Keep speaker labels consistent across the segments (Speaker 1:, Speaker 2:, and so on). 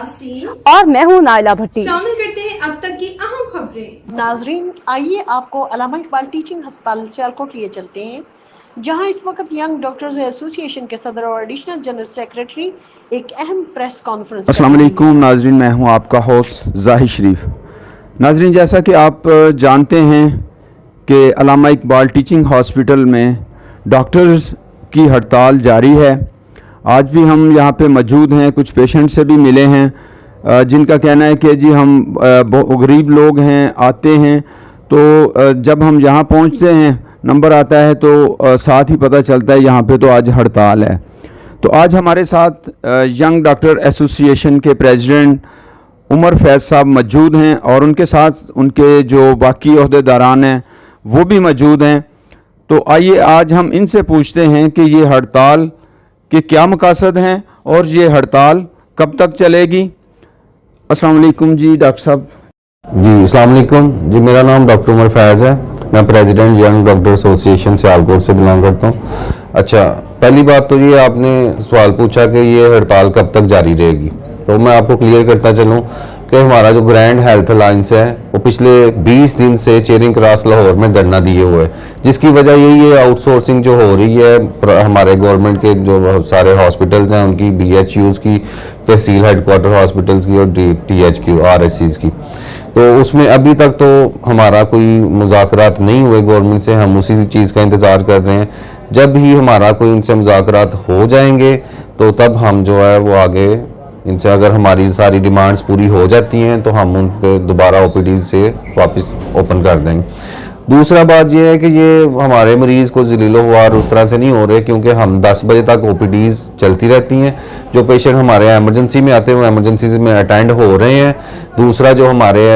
Speaker 1: यासीन
Speaker 2: और मैं हूँ नाइला भट्टी।
Speaker 1: शामिल करते हैं अब तक की अहम खबरें।
Speaker 3: नाजरीन, आइए आपको अल्लामा इकबाल टीचिंग अस्पताल सियालकोट लिए चलते हैं, जहां इस वक्त यंग डॉक्टर्स एसोसिएशन के सदर और एडिशनल जनरल सेक्रेटरी एक अहम प्रेस कॉन्फ्रेंस।
Speaker 4: अस्सलाम वालेकुम नाजरीन, मैं हूं आपका होस्ट जाहिद शरीफ। नाजरीन, जैसा कि आप जानते हैं कि अल्लामा इकबाल टीचिंग हॉस्पिटल में डॉक्टर्स की हड़ताल जारी है। आज भी हम यहाँ पे मौजूद हैं, कुछ पेशेंट से भी मिले हैं जिनका कहना है कि जी हम गरीब लोग हैं, आते हैं तो जब हम यहाँ पहुँचते हैं नंबर आता है तो साथ ही पता चलता है यहाँ पे तो आज हड़ताल है। तो आज हमारे साथ यंग डॉक्टर एसोसिएशन के प्रेसिडेंट उमर फैज़ साहब मौजूद हैं और उनके साथ उनके जो बाकी ओहदेदारान हैं वो भी मौजूद हैं। तो आइए आज हम इनसे पूछते हैं कि ये हड़ताल के क्या मकासद हैं और ये हड़ताल कब तक चलेगी। अस्सलाम वालेकुम जी डॉक्टर साहब।
Speaker 5: जी अस्सलाम वालेकुम जी, मेरा नाम डॉक्टर उमर फैज़ है, मैं president young doctor association Sialkot से बिलोंग करता हूँ। अच्छा, पहली बात तो ये आपने सवाल पूछा कि ये हड़ताल कब तक जारी रहेगी, तो मैं आपको क्लियर करता चलूँ कि हमारा जो ग्रैंड हेल्थ अलायंस है वो पिछले 20 दिन से चेरिंग क्रॉस लाहौर में धरना दिए हुए है, जिसकी वजह यही है आउटसोर्सिंग जो हो रही है हमारे गवर्नमेंट के जो सारे हॉस्पिटल्स हैं उनकी, BHUs की, तहसील हेडक्वार्टर हॉस्पिटल्स की और TH RSCs की। तो उसमें अभी तक तो हमारा कोई मुज़ाकरात नहीं हुए गवर्नमेंट से, हम उसी चीज़ का इंतज़ार कर रहे हैं। जब ही हमारा कोई इनसे मुज़ाकरात हो जाएंगे तो तब हम जो है वो आगे इनसे, अगर हमारी सारी डिमांड्स पूरी हो जाती हैं तो हम उन पर दोबारा OPD से वापस ओपन कर देंगे। दूसरा बात यह है कि ये हमारे मरीज़ को ज़लीलो ख्वार उस तरह से नहीं हो रहे, क्योंकि हम 10 बजे तक OPDs चलती रहती हैं। जो पेशेंट हमारे एमरजेंसी में आते हैं वो एमरजेंसी में अटेंड हो रहे हैं। दूसरा जो हमारे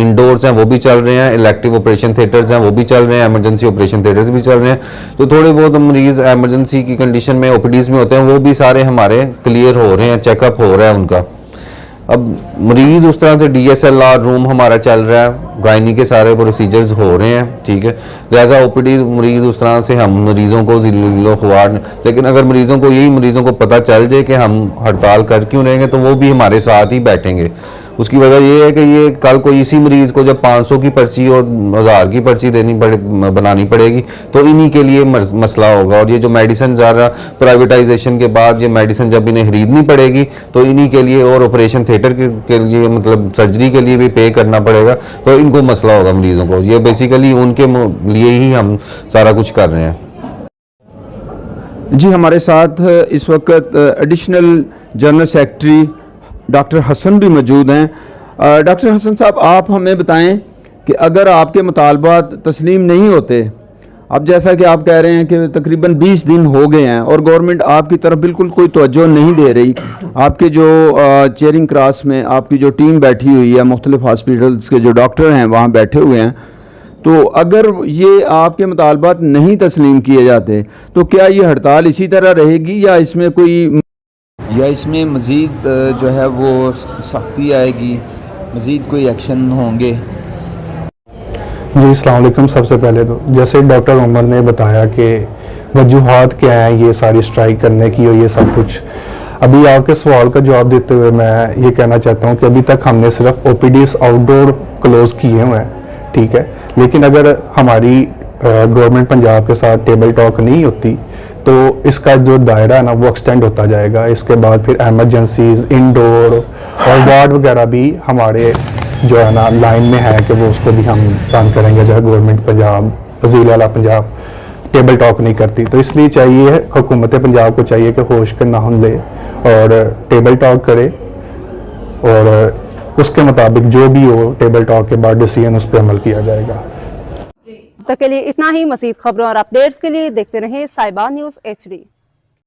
Speaker 5: इंडोर्स हैं वो भी चल रहे हैं, इलेक्टिव ऑपरेशन थिएटर्स हैं वो भी चल रहे हैं, एमरजेंसी ऑपरेशन थिएटर्स भी चल रहे हैं। जो थोड़े बहुत मरीज़ एमरजेंसी की कंडीशन में OPDs में होते हैं वो भी सारे हमारे क्लियर हो रहे हैं, चेकअप हो रहा है उनका। अब मरीज़ उस तरह से DSLR रूम हमारा चल रहा है, गायनी के सारे प्रोसीजर्स हो रहे हैं, ठीक है। लिहाजा OPD मरीज़ उस तरह से हम मरीज़ों को ज़लीलो ख्वार, लेकिन अगर यही मरीज़ों को पता चल जाए कि हम हड़ताल कर क्यों रहेंगे तो वो भी हमारे साथ ही बैठेंगे। उसकी वजह ये है कि ये कल को इसी मरीज़ को जब 500 की पर्ची और 1000 की पर्ची बनानी पड़ेगी तो इन्हीं के लिए मसला होगा। और ये जो मेडिसिन ज़्यादा प्राइवेटाइजेशन के बाद ये मेडिसिन जब इन्हें खरीदनी पड़ेगी तो इन्हीं के लिए और ऑपरेशन थिएटर के लिए, मतलब सर्जरी के लिए भी पे करना पड़ेगा, तो इनको मसला होगा मरीज़ों को। ये बेसिकली उनके लिए ही हम सारा कुछ कर रहे हैं।
Speaker 4: जी हमारे साथ इस वक्त additional general secretary doctor Hasan भी मौजूद हैं। डॉक्टर हसन साहब, आप हमें बताएं कि अगर आपके मुतालबात तस्लीम नहीं होते, अब जैसा कि आप कह रहे हैं कि तकरीबन 20 दिन हो गए हैं और गवर्नमेंट आपकी तरफ बिल्कुल कोई तवज्जो नहीं दे रही, आपके जो चेरिंग क्रॉस में आपकी जो टीम बैठी हुई है, मुख्तलिफ हॉस्पिटल्स के जो डॉक्टर हैं वहाँ बैठे हुए हैं, तो अगर ये आपके मुतालबात नहीं तस्लीम किए जाते तो क्या ये हड़ताल इसी तरह रहेगी या इसमें मज़ीद जो है वो सख्ती आएगी, मज़ीद कोई एक्शन होंगे?
Speaker 6: जी अस्सलाम वालेकुम। सबसे पहले तो जैसे डॉक्टर उमर ने बताया कि वजूहात क्या हैं ये सारी स्ट्राइक करने की और ये सब कुछ, अभी आपके सवाल का जवाब देते हुए मैं ये कहना चाहता हूँ कि अभी तक हमने सिर्फ OPDs आउटडोर क्लोज किए हुए हैं, ठीक है। लेकिन अगर हमारी गवर्नमेंट पंजाब के साथ टेबल टॉक नहीं होती तो इसका जो दायरा है ना वो एक्सटेंड होता जाएगा। इसके बाद फिर एमरजेंसीज, इंडोर और वार्ड वगैरह भी हमारे जो है ना लाइन में है कि वो उसको भी हम बंद करेंगे जब गवर्नमेंट पंजाब, वज़ीर आला पंजाब टेबल टॉक नहीं करती। तो इसलिए चाहिए, हुकूमत पंजाब को चाहिए कि होश के नाम ले और टेबल टॉक करे और उसके मुताबिक जो भी हो टेबल टॉक के बाद डिसीजन उस पर अमल किया जाएगा।
Speaker 2: तक के लिए इतना ही। मज़ीद खबरों और अपडेट्स के लिए देखते रहें साहिबा न्यूज़ HD।